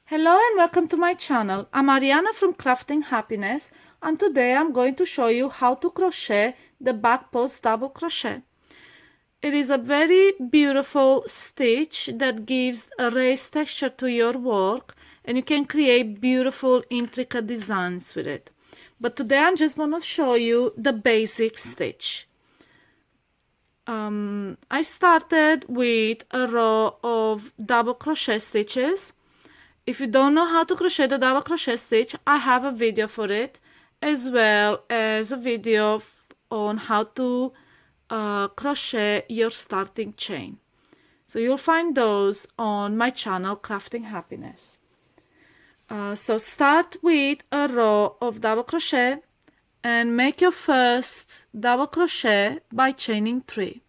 Hello and welcome to my channel. I'm Ariana from Crafting Happiness, and today I'm going to show you how to crochet the back post double crochet. It is a very beautiful stitch that gives a raised texture to your work, and you can create beautiful intricate designs with it. But today I'm just going to show you the basic stitch. I started with a row of double crochet stitches. If you don't know how to crochet the double crochet stitch, I have a video for it, as well as a video on how to crochet your starting chain. So you'll find those on my channel, Crafting Happiness. So start with a row of double crochet and make your first double crochet by chaining 3.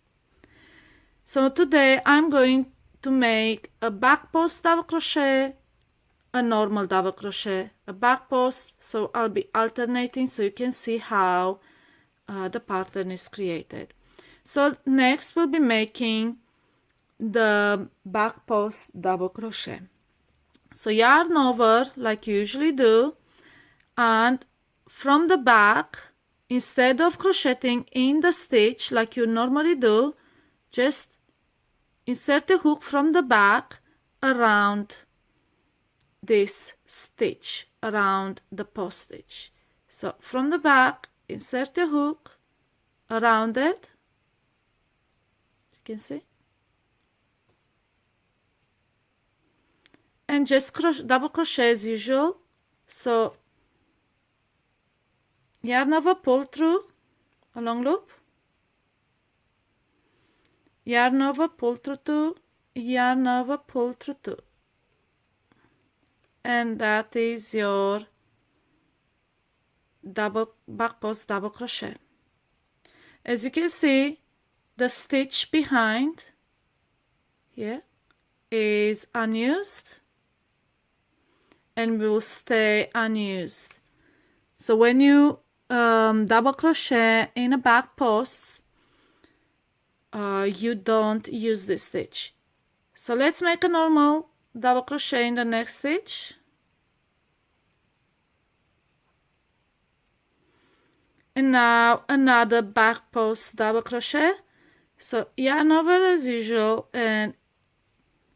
So today I'm going to make a back post double crochet, a normal double crochet, a back post, so I'll be alternating so you can see how the pattern is created. So next we'll be making the back post double crochet. So yarn over like you usually do, and from the back, instead of crocheting in the stitch like you normally do, just insert the hook from the back around this stitch, around the post stitch. So from the back, insert the hook around it, you can see, and just double crochet as usual. So yarn over, pull through a long loop, yarn over, pull through 2, yarn over, pull through 2, and that is your double back post double crochet. As you can see, the stitch behind here is unused and will stay unused. So when you double crochet in a back post, you don't use this stitch. So let's make a normal double crochet in the next stitch. And now another back post double crochet. So yarn over as usual, and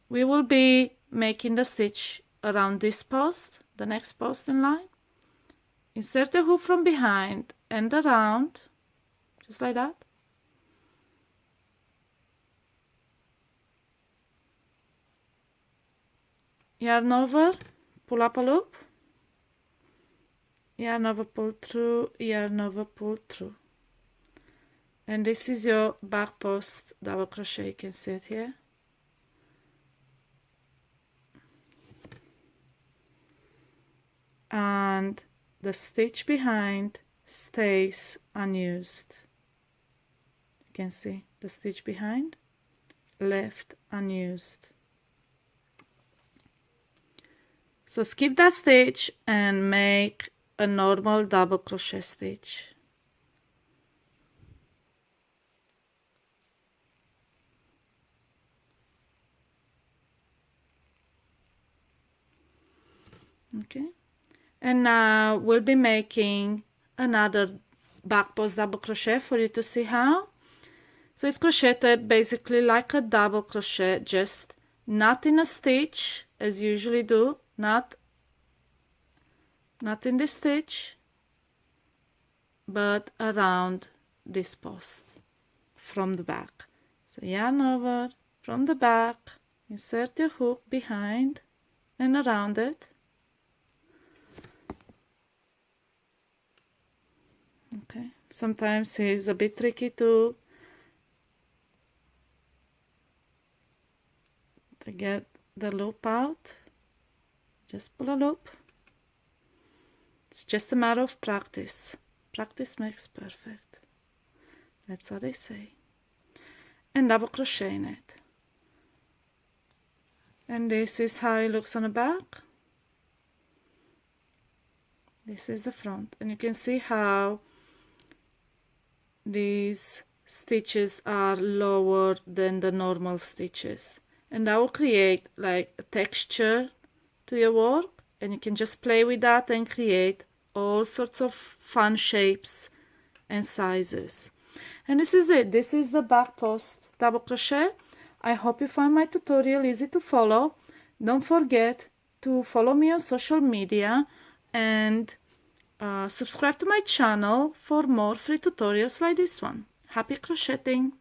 we will be making the stitch around this post, the next post in line. Insert the hook from behind and around, just like that. Yarn over, pull up a loop, yarn over, pull through, yarn over, pull through. And this is your back post double crochet. You can see it here. And the stitch behind stays unused. You can see the stitch behind left unused. So skip that stitch and make a normal double crochet stitch. Okay, and now we'll be making another back post double crochet for you to see how. So it's crocheted basically like a double crochet, just not in a stitch as you usually do, not in this stitch, but around this post from the back. So yarn over from the back, insert your hook behind and around it. Okay, sometimes it's a bit tricky to get the loop out. Just pull a loop. It's just a matter of practice. Practice makes perfect. That's what they say. And double crochet in it. And this is how it looks on the back. This is the front. And you can see how these stitches are lower than the normal stitches. And that will create like a texture to your work, and you can just play with that and create all sorts of fun shapes and sizes. And this is it. This is the back post double crochet. I hope you find my tutorial easy to follow. Don't forget to follow me on social media and subscribe to my channel for more free tutorials like this one. Happy crocheting!